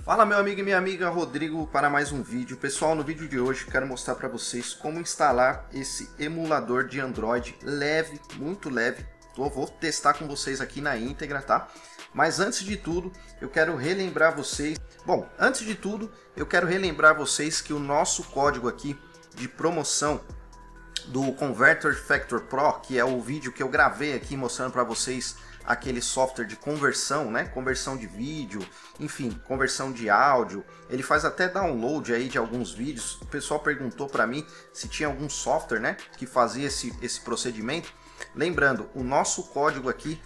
Fala meu amigo e minha amiga, Rodrigo para mais um vídeo. Pessoal, no vídeo de hoje quero mostrar para vocês como instalar esse emulador de Android leve, muito leve. Vou testar com vocês aqui na íntegra, tá? Mas antes de tudo, eu quero relembrar vocês... que o nosso código aqui de promoção do Converter Factor Pro, que é o vídeo que eu gravei aqui mostrando para vocês aquele software de conversão, né? Conversão de vídeo, enfim, conversão de áudio. Ele faz até download aí de alguns vídeos. O pessoal perguntou para mim se tinha algum software, né, que fazia esse procedimento. Lembrando, o nosso código aqui,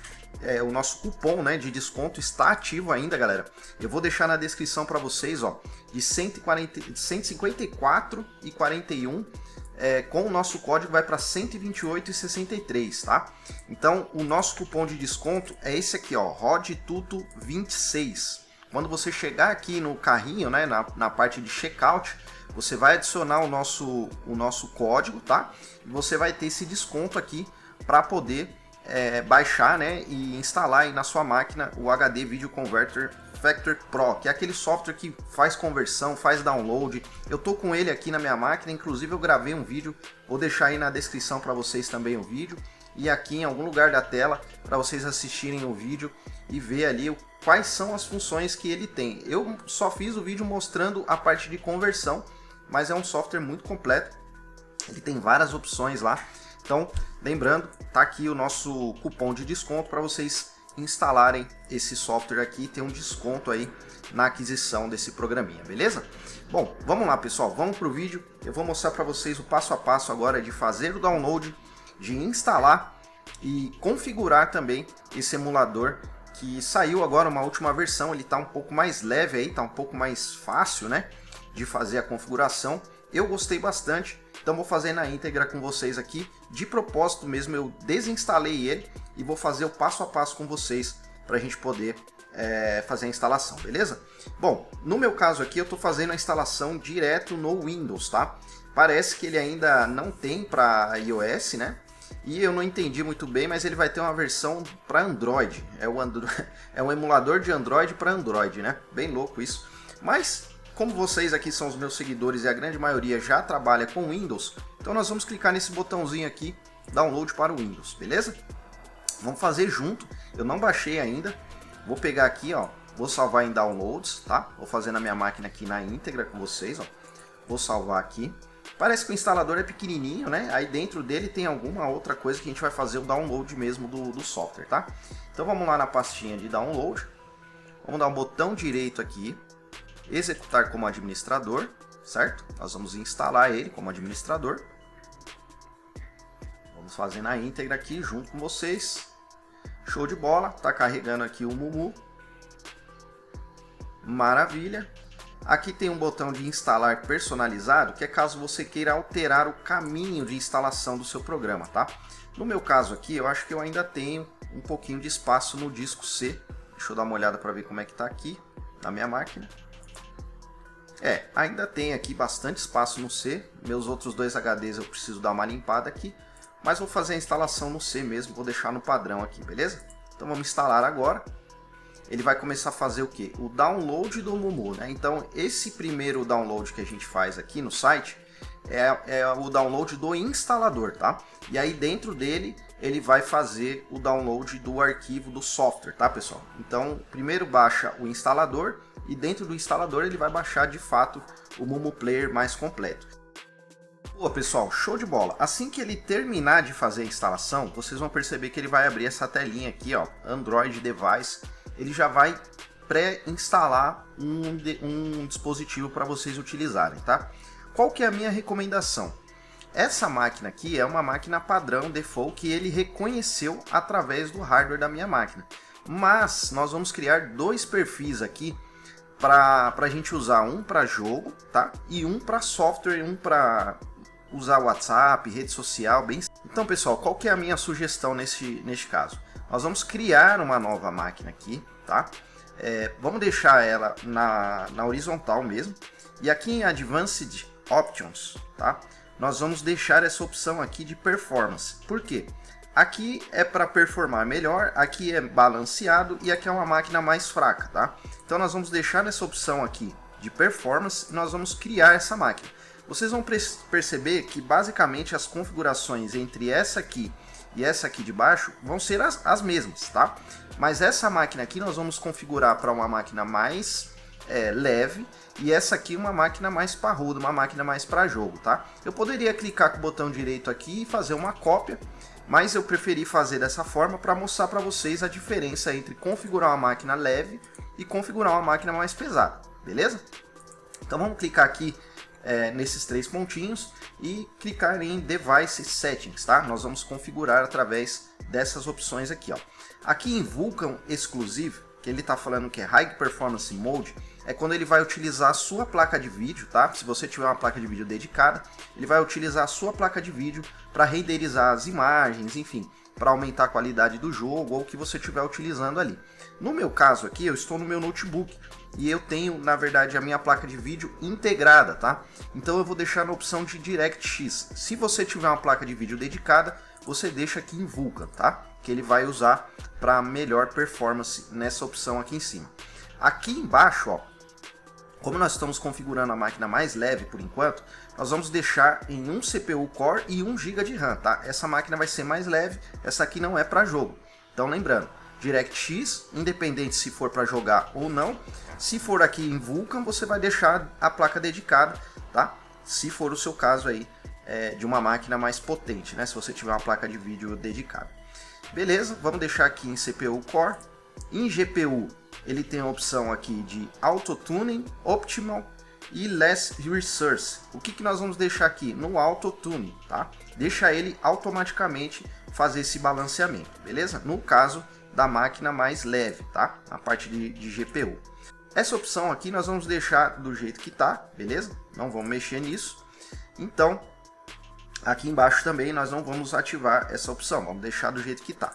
o nosso cupom, né, de desconto está ativo ainda, galera. Eu vou deixar na descrição para vocês, ó, de 154,41. Com o nosso código vai para 128,63, tá? Então o nosso cupom de desconto é esse aqui, ó, RODTUTO26. Quando você chegar aqui no carrinho, né, na parte de checkout, você vai adicionar o nosso código, tá? E você vai ter esse desconto aqui para poder baixar, né, e instalar aí na sua máquina o HD Video Converter Factor Pro, que é aquele software que faz conversão, faz download. Eu tô com ele aqui na minha máquina, inclusive eu gravei um vídeo, vou deixar aí na descrição para vocês também o vídeo e aqui em algum lugar da tela para vocês assistirem o vídeo e ver ali quais são as funções que ele tem. Eu só fiz o vídeo mostrando a parte de conversão, mas é um software muito completo, ele tem várias opções lá. Então, lembrando, tá aqui o nosso cupom de desconto para vocês instalarem esse software aqui e ter um desconto aí na aquisição desse programinha, beleza? Bom, vamos lá pessoal, vamos para o vídeo. Eu vou mostrar para vocês o passo a passo agora de fazer o download, de instalar e configurar também esse emulador que saiu agora uma última versão. Ele tá um pouco mais leve aí, tá um pouco mais fácil, né, de fazer a configuração. Eu gostei bastante, então vou fazer na íntegra com vocês aqui. De propósito mesmo, eu desinstalei ele e vou fazer o passo a passo com vocês para a gente poder fazer a instalação, beleza? Bom, no meu caso aqui eu estou fazendo a instalação direto no Windows, tá? Parece que ele ainda não tem para iOS, né? E eu não entendi muito bem, mas ele vai ter uma versão para Android. É um emulador de Android para Android, né? Bem louco isso. Mas como vocês aqui são os meus seguidores e a grande maioria já trabalha com Windows, então nós vamos clicar nesse botãozinho aqui, Download para o Windows, beleza? Vamos fazer junto, eu não baixei ainda, vou pegar aqui, ó, vou salvar em Downloads, tá? Vou fazer na minha máquina aqui na íntegra com vocês, ó. Vou salvar aqui. Parece que o instalador é pequenininho, né? Aí dentro dele tem alguma outra coisa que a gente vai fazer o download mesmo do software, tá? Então vamos lá na pastinha de Download, vamos dar um botão direito aqui, executar como administrador, certo? Nós vamos instalar ele como administrador. Vamos fazer na íntegra aqui junto com vocês. Show de bola, tá carregando aqui o Mumu. Maravilha. Aqui tem um botão de instalar personalizado, que é caso você queira alterar o caminho de instalação do seu programa, tá? No meu caso aqui, eu acho que eu ainda tenho um pouquinho de espaço no disco C. Deixa eu dar uma olhada para ver como é que tá aqui na minha máquina. Ainda tem aqui bastante espaço no C. Meus outros dois HDs eu preciso dar uma limpada aqui, mas vou fazer a instalação no C mesmo, vou deixar no padrão aqui, beleza? Então vamos instalar agora. Ele vai começar a fazer o que? O download do Mumu, né? Então esse primeiro download que a gente faz aqui no site é o download do instalador, tá? E aí dentro dele ele vai fazer o download do arquivo do software, tá pessoal? Então primeiro baixa o instalador e dentro do instalador ele vai baixar de fato o Mumu Player mais completo. Boa pessoal, show de bola! Assim que ele terminar de fazer a instalação, vocês vão perceber que ele vai abrir essa telinha aqui, ó, Android Device. Ele já vai pré-instalar um dispositivo para vocês utilizarem, tá? Qual que é a minha recomendação? Essa máquina aqui é uma máquina padrão default que ele reconheceu através do hardware da minha máquina. Mas nós vamos criar dois perfis aqui para a gente usar, um para jogo, tá? E um para software, um para usar WhatsApp, rede social, bem. Então pessoal, qual que é a minha sugestão neste caso? Nós vamos criar uma nova máquina aqui, tá? Vamos deixar ela na horizontal mesmo. E aqui em Advanced Options, tá? Nós vamos deixar essa opção aqui de Performance. Por quê? Aqui é para performar melhor, aqui é balanceado e aqui é uma máquina mais fraca, tá? Então nós vamos deixar nessa opção aqui de performance e nós vamos criar essa máquina. Vocês vão perceber que basicamente as configurações entre essa aqui e essa aqui de baixo vão ser as mesmas, tá? Mas essa máquina aqui nós vamos configurar para uma máquina mais leve e essa aqui uma máquina mais parruda, uma máquina mais para jogo, tá? Eu poderia clicar com o botão direito aqui e fazer uma cópia, mas eu preferi fazer dessa forma para mostrar para vocês a diferença entre configurar uma máquina leve e configurar uma máquina mais pesada, beleza? Então vamos clicar aqui nesses 3 pontinhos e clicar em Device Settings, tá? Nós vamos configurar através dessas opções aqui, ó. Aqui em Vulkan Exclusive, que ele está falando que é High Performance Mode, é quando ele vai utilizar a sua placa de vídeo, tá? Se você tiver uma placa de vídeo dedicada, ele vai utilizar a sua placa de vídeo para renderizar as imagens, enfim, para aumentar a qualidade do jogo ou o que você estiver utilizando ali. No meu caso aqui, eu estou no meu notebook e eu tenho, na verdade, a minha placa de vídeo integrada, tá? Então eu vou deixar na opção de DirectX. Se você tiver uma placa de vídeo dedicada, você deixa aqui em Vulkan, tá? Que ele vai usar para melhor performance nessa opção aqui em cima. Aqui embaixo, ó, como nós estamos configurando a máquina mais leve por enquanto, nós vamos deixar em 1 CPU Core e 1 GB de RAM, tá? Essa máquina vai ser mais leve, essa aqui não é para jogo. Então lembrando, DirectX, independente se for para jogar ou não. Se for aqui em Vulkan, você vai deixar a placa dedicada, tá? Se for o seu caso aí de uma máquina mais potente, né? Se você tiver uma placa de vídeo dedicada. Beleza, vamos deixar aqui em CPU Core. Em GPU, ele tem a opção aqui de Auto Tuning, Optimal e Less Resource. O que nós vamos deixar aqui? No Auto Tuning, tá? Deixa ele automaticamente fazer esse balanceamento, beleza? No caso da máquina mais leve, tá? Na parte de GPU. Essa opção aqui nós vamos deixar do jeito que tá, beleza? Não vamos mexer nisso. Então, aqui embaixo também nós não vamos ativar essa opção, vamos deixar do jeito que tá.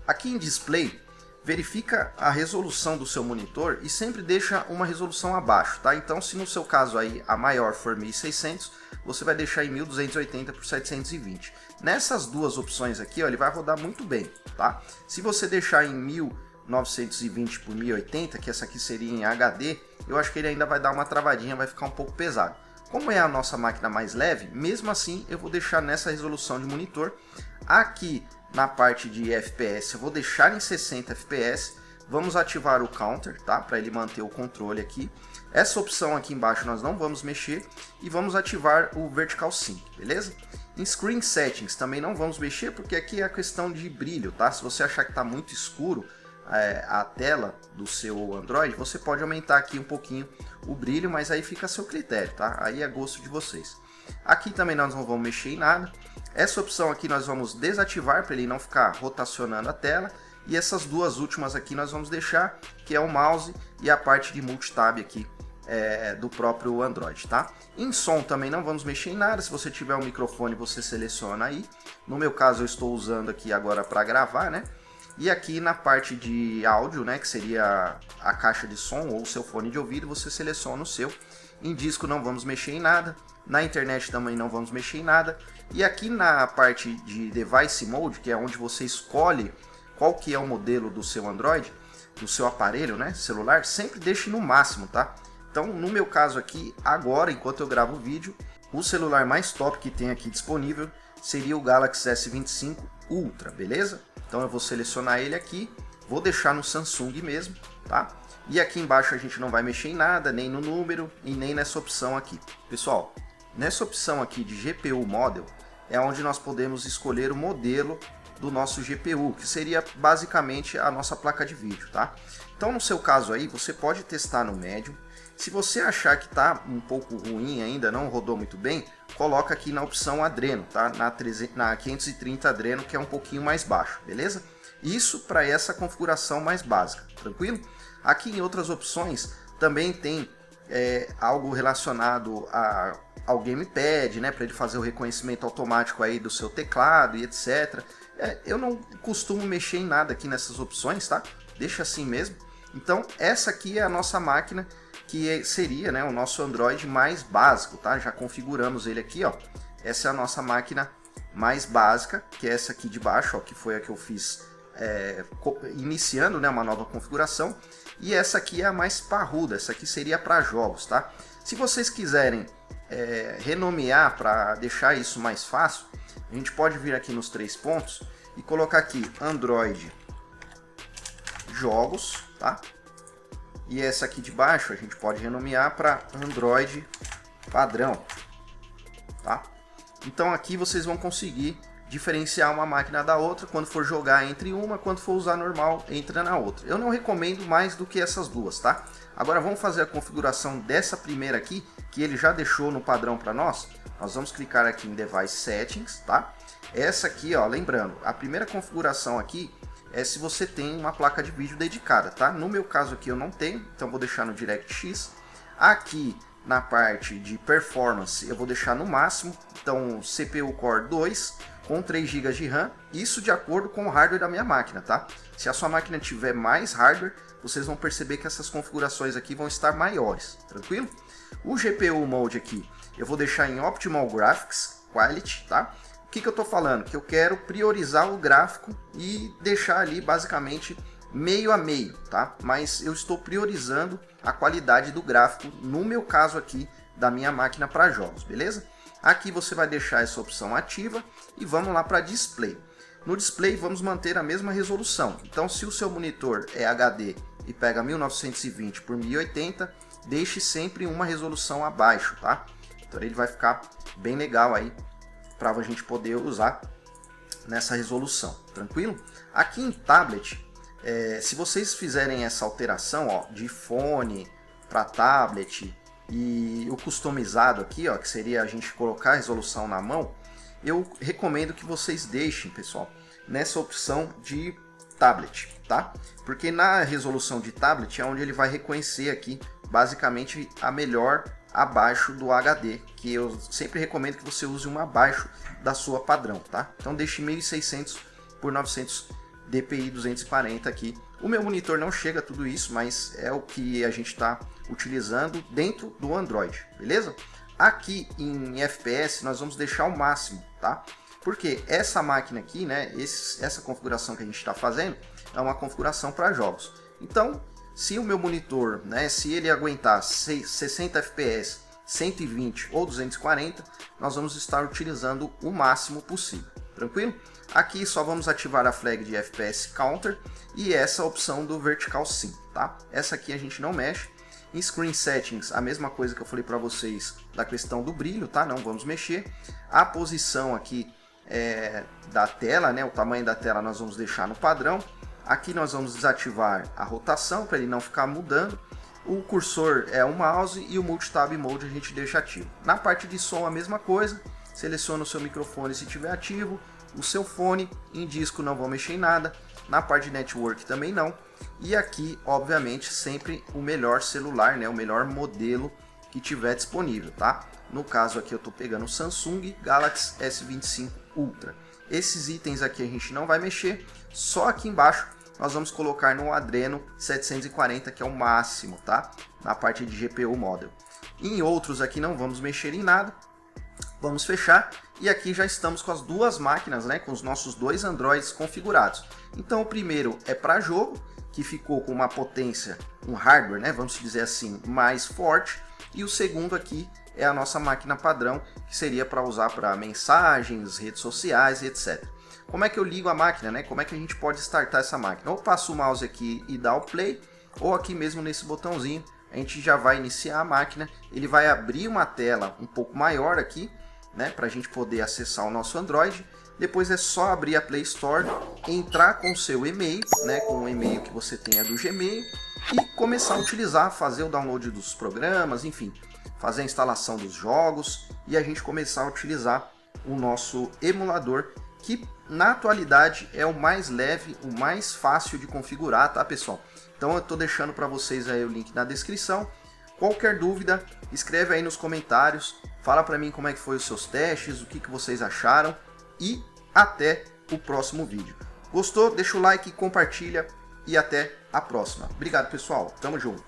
Aqui em Display, verifica a resolução do seu monitor e sempre deixa uma resolução abaixo, tá? Então, se no seu caso aí a maior for 1600, você vai deixar em 1280 por 720. Nessas duas opções aqui, ó, ele vai rodar muito bem, tá? Se você deixar em 1920 por 1080, que essa aqui seria em HD, eu acho que ele ainda vai dar uma travadinha, vai ficar um pouco pesado. Como é a nossa máquina mais leve, mesmo assim eu vou deixar nessa resolução de monitor. Aqui na parte de FPS eu vou deixar em 60 FPS. Vamos ativar o counter, tá? Para ele manter o controle aqui. Essa opção aqui embaixo nós não vamos mexer e vamos ativar o Vertical Sync, beleza? Em Screen Settings também não vamos mexer porque aqui é a questão de brilho, tá? Se você achar que está muito escuro a tela do seu Android, você pode aumentar aqui um pouquinho o brilho, mas aí fica a seu critério, tá? Aí é gosto de vocês. Aqui também nós não vamos mexer em nada. Essa opção aqui nós vamos desativar para ele não ficar rotacionando a tela. E essas duas últimas aqui nós vamos deixar, que é o mouse e a parte de multitab aqui do próprio Android, tá? Em som também não vamos mexer em nada. Se você tiver um microfone, você seleciona aí. No meu caso eu estou usando aqui agora para gravar, né? E aqui na parte de áudio, né, que seria a caixa de som ou o seu fone de ouvido, você seleciona o seu. Em disco não vamos mexer em nada, na internet também não vamos mexer em nada. E aqui na parte de Device Mode, que é onde você escolhe qual que é o modelo do seu Android, do seu aparelho, né, celular, sempre deixe no máximo, tá? Então, no meu caso aqui, agora, enquanto eu gravo o vídeo, o celular mais top que tem aqui disponível seria o Galaxy S25 Ultra, beleza? Então eu vou selecionar ele aqui, vou deixar no Samsung mesmo, tá? E aqui embaixo a gente não vai mexer em nada, nem no número e nem nessa opção aqui. Pessoal, nessa opção aqui de GPU Model, é onde nós podemos escolher o modelo do nosso GPU, que seria basicamente a nossa placa de vídeo, tá? Então no seu caso aí, você pode testar no médio. Se você achar que está um pouco ruim ainda, não rodou muito bem, coloca aqui na opção Adreno, tá? Na 530 Adreno, que é um pouquinho mais baixo, beleza? Isso para essa configuração mais básica, tranquilo? Aqui em outras opções também tem algo relacionado ao Gamepad, né? Para ele fazer o reconhecimento automático aí do seu teclado e etc. Eu não costumo mexer em nada aqui nessas opções, tá? Deixa assim mesmo. Então essa aqui é a nossa máquina, que seria, né, o nosso Android mais básico, tá? Já configuramos ele aqui, ó. Essa é a nossa máquina mais básica, que é essa aqui de baixo, ó, que foi a que eu fiz iniciando, né, uma nova configuração. E essa aqui é a mais parruda, essa aqui seria para jogos, tá? Se vocês quiserem renomear para deixar isso mais fácil, a gente pode vir aqui nos 3 pontos e colocar aqui Android Jogos, tá? E essa aqui de baixo a gente pode renomear para Android Padrão, tá? Então aqui vocês vão conseguir diferenciar uma máquina da outra, quando for jogar entre uma, quando for usar normal, entra na outra. Eu não recomendo mais do que essas duas, tá? Agora vamos fazer a configuração dessa primeira aqui, que ele já deixou no padrão para nós. Nós vamos clicar aqui em Device Settings, tá? Essa aqui, ó, lembrando, a primeira configuração aqui é se você tem uma placa de vídeo dedicada, tá? No meu caso aqui eu não tenho, então vou deixar no DirectX. Aqui na parte de performance eu vou deixar no máximo, então CPU Core 2 com 3 GB de RAM, isso de acordo com o hardware da minha máquina, tá? Se a sua máquina tiver mais hardware, vocês vão perceber que essas configurações aqui vão estar maiores, tranquilo? O GPU Mode aqui eu vou deixar em Optimal Graphics Quality, tá? O que eu estou falando? Que eu quero priorizar o gráfico e deixar ali basicamente meio a meio, tá? Mas eu estou priorizando a qualidade do gráfico, no meu caso aqui, da minha máquina para jogos, beleza? Aqui você vai deixar essa opção ativa e vamos lá para Display. No Display vamos manter a mesma resolução, então se o seu monitor é HD e pega 1920 por 1080, deixe sempre uma resolução abaixo, tá? Então ele vai ficar bem legal aí para a gente poder usar nessa resolução, tranquilo? Aqui em tablet, se vocês fizerem essa alteração, ó, de fone para tablet e o customizado aqui, ó, que seria a gente colocar a resolução na mão, eu recomendo que vocês deixem, pessoal, nessa opção de tablet, tá? Porque na resolução de tablet é onde ele vai reconhecer aqui basicamente a melhor abaixo do HD, que eu sempre recomendo que você use uma abaixo da sua padrão, tá? Então deixe 1600 por 900 DPI 240 aqui. O meu monitor não chega a tudo isso, mas é o que a gente está utilizando dentro do Android, beleza? Aqui em FPS nós vamos deixar o máximo, tá? Porque essa máquina aqui, né, essa configuração que a gente está fazendo é uma configuração para jogos. Então, se o meu monitor, né, se ele aguentar 60 FPS, 120 ou 240, nós vamos estar utilizando o máximo possível, tranquilo? Aqui só vamos ativar a flag de FPS Counter e essa opção do Vertical Sim, tá? Essa aqui a gente não mexe. Em Screen Settings, a mesma coisa que eu falei para vocês da questão do brilho, tá? Não vamos mexer. A posição aqui da tela, né? O tamanho da tela nós vamos deixar no padrão. Aqui nós vamos desativar a rotação para ele não ficar mudando. O cursor é o mouse e o Multitab Mode a gente deixa ativo. Na parte de som a mesma coisa. Seleciona o seu microfone se estiver ativo. O seu fone, em disco não vou mexer em nada. Na parte de network também não. E aqui, obviamente, sempre o melhor celular, né? O melhor modelo que tiver disponível, tá? No caso aqui eu estou pegando o Samsung Galaxy S25 Ultra. Esses itens aqui a gente não vai mexer. Só aqui embaixo nós vamos colocar no Adreno 740, que é o máximo, tá? Na parte de GPU Model. Em outros aqui não vamos mexer em nada. Vamos fechar e aqui já estamos com as duas máquinas, né, com os nossos dois Androids configurados. Então o primeiro é para jogo, que ficou com uma potência, um hardware, né, vamos dizer assim, mais forte. E o segundo aqui é a nossa máquina padrão, que seria para usar para mensagens, redes sociais e etc. Como é que eu ligo a máquina, né? Como é que a gente pode startar essa máquina? Ou passo o mouse aqui e dá o play, ou aqui mesmo nesse botãozinho a gente já vai iniciar a máquina. Ele vai abrir uma tela um pouco maior aqui, né, para a gente poder acessar o nosso Android. Depois é só abrir a Play Store, entrar com o seu e-mail, né, com o e-mail que você tenha do Gmail, e começar a utilizar, fazer o download dos programas, enfim, fazer a instalação dos jogos e a gente começar a utilizar o nosso emulador, que na atualidade é o mais leve, o mais fácil de configurar, tá, pessoal? Então eu estou deixando para vocês aí o link na descrição. Qualquer dúvida, escreve aí nos comentários, fala para mim como é que foi os seus testes, o que vocês acharam e até o próximo vídeo. Gostou? Deixa o like, compartilha e até a próxima. Obrigado, pessoal. Tamo junto.